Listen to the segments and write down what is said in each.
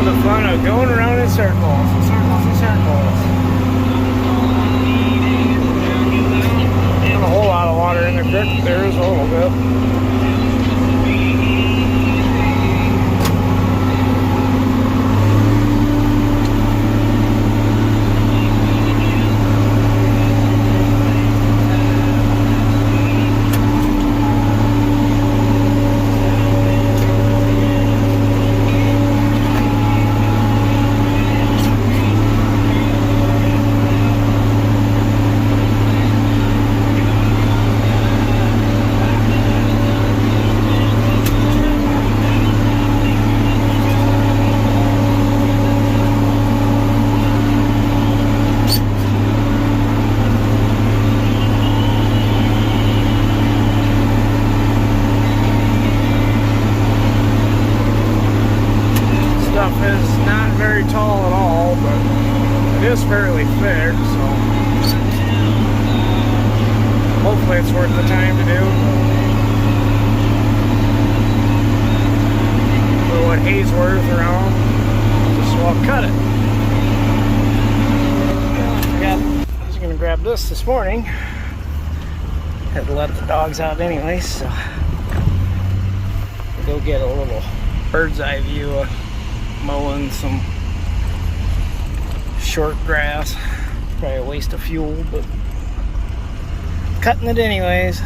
the fun of going around in circles and circles and circles. Not a whole lot of water in the creek. There is a little bit. Is not very tall at all, but it is fairly thick, so hopefully it's worth the time to do. For what hay's worth around, just well cut it. I was gonna grab this morning. Had to let the dogs out anyway, so we'll go get a little bird's eye view of mowing some short grass. Probably a waste of fuel, but cutting it anyways.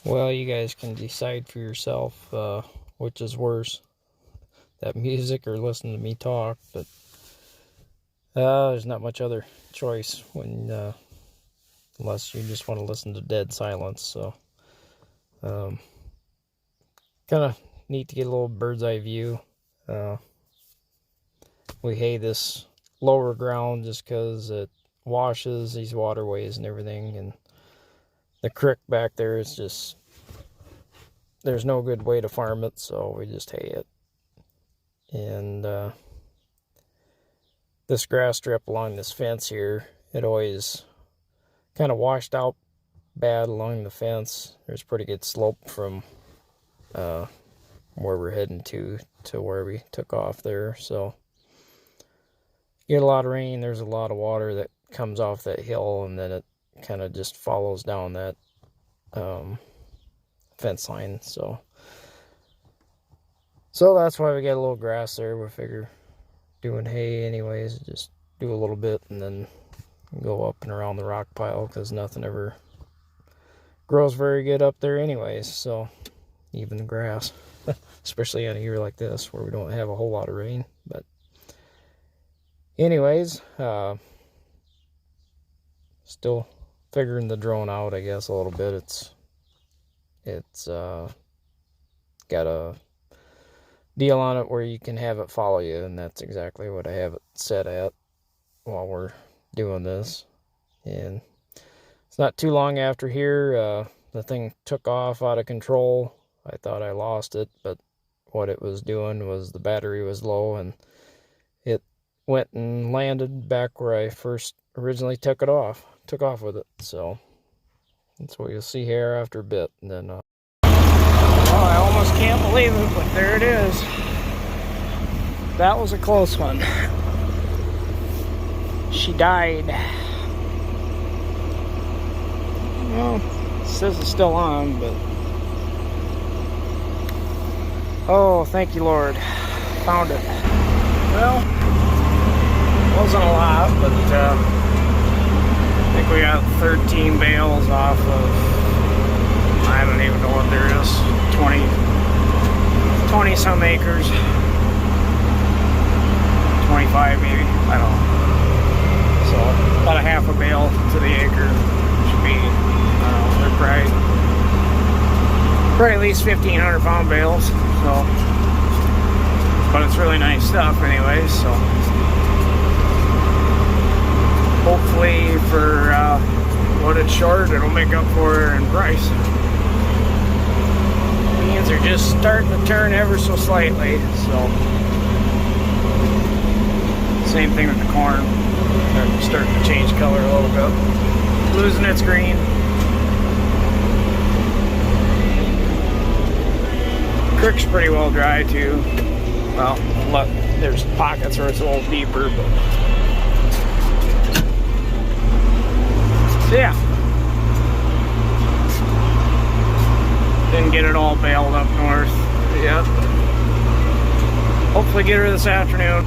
Well, you guys can decide for yourself which is worse, that music or listen to me talk, but there's not much other choice when unless you just want to listen to dead silence. So kind of neat to get a little bird's eye view. We hay this lower ground just because it washes these waterways and everything, and the creek back there is just, there's no good way to farm it, so we just hay it. And this grass strip along this fence here, it always kind of washed out bad along the fence. There's pretty good slope from where we're heading to where we took off there, so you get a lot of rain, there's a lot of water that comes off that hill, and then it kind of just follows down that fence line. So that's why we got a little grass there. We figure doing hay anyways, just do a little bit and then go up and around the rock pile, because nothing ever grows very good up there anyways. So even the grass, especially on a year like this where we don't have a whole lot of rain. But anyways, still figuring the drone out, I guess, a little bit. It's got a deal on it where you can have it follow you, and that's exactly what I have it set at while we're doing this. And it's not too long after here, the thing took off out of control. I thought I lost it, but what it was doing was the battery was low, and it went and landed back where I first originally took off with it. So that's what you'll see here after a bit. And then oh, I almost can't believe it, but there it is. That was a close one. She died. Well, it says it's still on, but oh, thank you, Lord. Found it. Well, wasn't a lot, but I think we got 13 bales off of, I don't even know what there is, 20 some acres, 25 maybe, I don't know. So about a half a bale to the acre should be, I don't know, they're probably at least 1,500 pound bales. So, but it's really nice stuff anyways, so hopefully for what it's short, it'll make up for in price. Beans are just starting to turn ever so slightly, so same thing with the corn. They're starting to change color a little bit, losing its green. Creek's pretty well dry too. Well, look, there's pockets where it's a little deeper, but so yeah, didn't get it all baled up north yet. Hopefully get her this afternoon.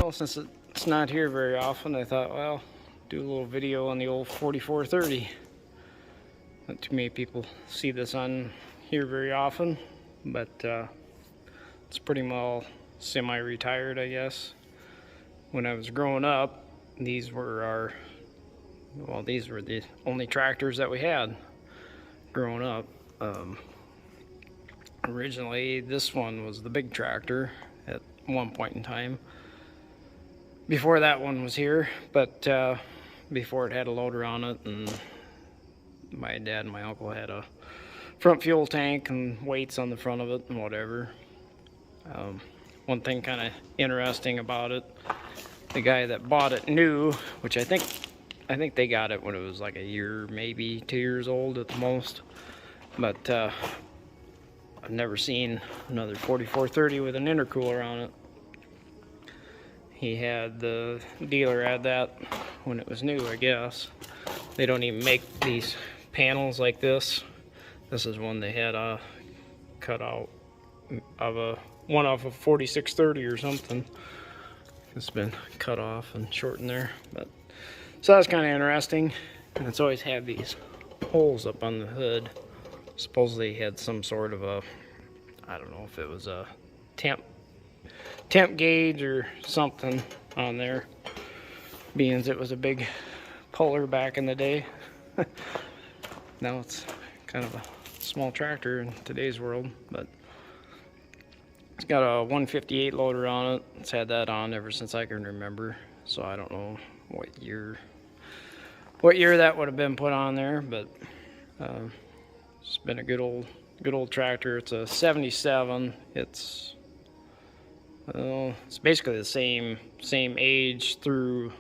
Well, since it's not here very often, I thought, well, do a little video on the old 4430. Not too many people see this on here very often, but it's pretty well semi-retired, I guess. When I was growing up, these were the only tractors that we had growing up. Originally, this one was the big tractor at one point in time. Before that one was here, but before it had a loader on it, and my dad and my uncle had a front fuel tank and weights on the front of it and whatever. One thing kind of interesting about it, the guy that bought it new, which I think they got it when it was like a year, maybe 2 years old at the most, but I've never seen another 4430 with an intercooler on it. The dealer had that when it was new, I guess. They don't even make these panels like this. This is one they had cut out of one off of 4630 or something. It's been cut off and shortened there, but so that's kind of interesting. And it's always had these holes up on the hood supposedly had some sort of a, I don't know if it was a temp gauge or something on there, being as it was a big puller back in the day. Now it's kind of a small tractor in today's world, but it's got a 158 loader on it. It's had that on ever since I can remember, so I don't know what year that would have been put on there, but it's been a good old tractor. It's a 77. It's basically the same age through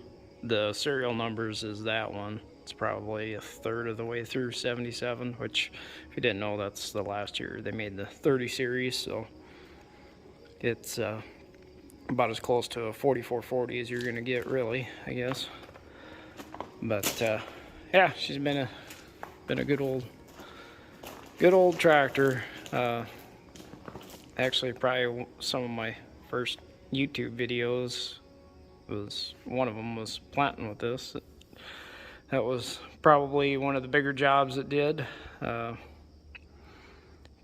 the serial numbers as that one. It's probably a third of the way through 77, which, if you didn't know, that's the last year they made the 30 series, so it's about as close to a 4440 as you're gonna get, really, I guess. But yeah, she's been a good old tractor. Actually, probably some of my first YouTube videos one of them was planting with this. That was probably one of the bigger jobs it did.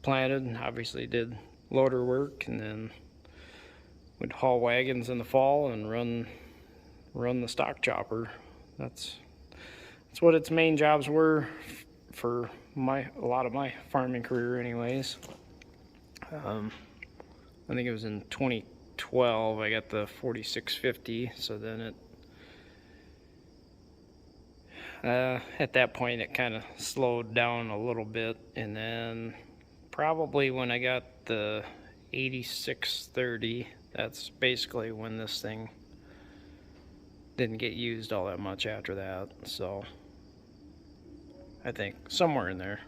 Planted, and obviously did loader work, and then would haul wagons in the fall and run the stock chopper. That's what its main jobs were for a lot of my farming career, anyways. I think it was in 2012 I got the 4650, so then at that point it kind of slowed down a little bit, and then probably when I got the 8630, that's basically when this thing didn't get used all that much after that. So I think somewhere in there.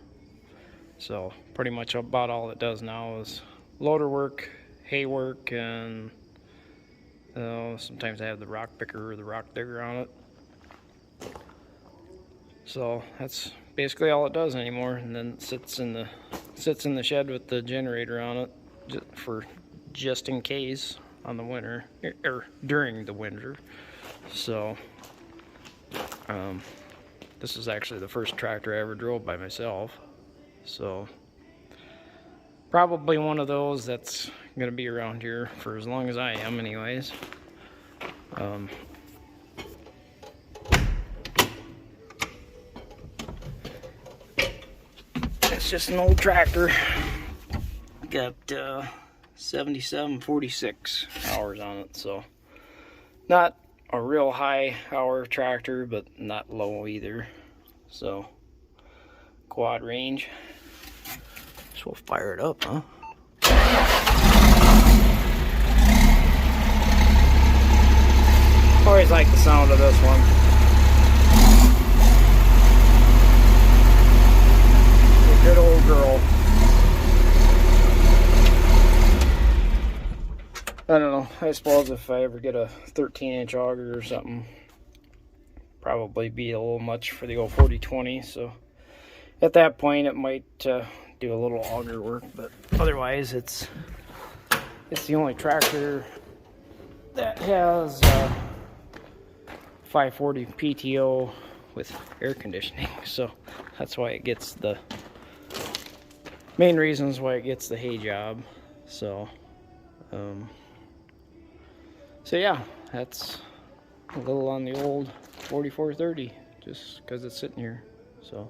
So pretty much about all it does now is loader work, hay work, and sometimes I have the rock picker or the rock digger on it. So that's basically all it does anymore, and then it sits in the shed with the generator on it just in case on the winter, or during the winter. So this is actually the first tractor I ever drove by myself, so probably one of those that's gonna be around here for as long as I am, anyways. It's just an old tractor. Got 7746 hours on it, so not a real high hour tractor, but not low either. So quad range. So we'll fire it up, huh? Always like the sound of this one. A good old girl. I don't know, I suppose if I ever get a 13-inch auger or something, probably be a little much for the old 4020, so at that point it might do a little auger work, but otherwise it's the only tractor that has 540 PTO with air conditioning, so that's why it gets the main reasons why it gets the hay job. So so yeah, that's a little on the old 4430, just because it's sitting here. So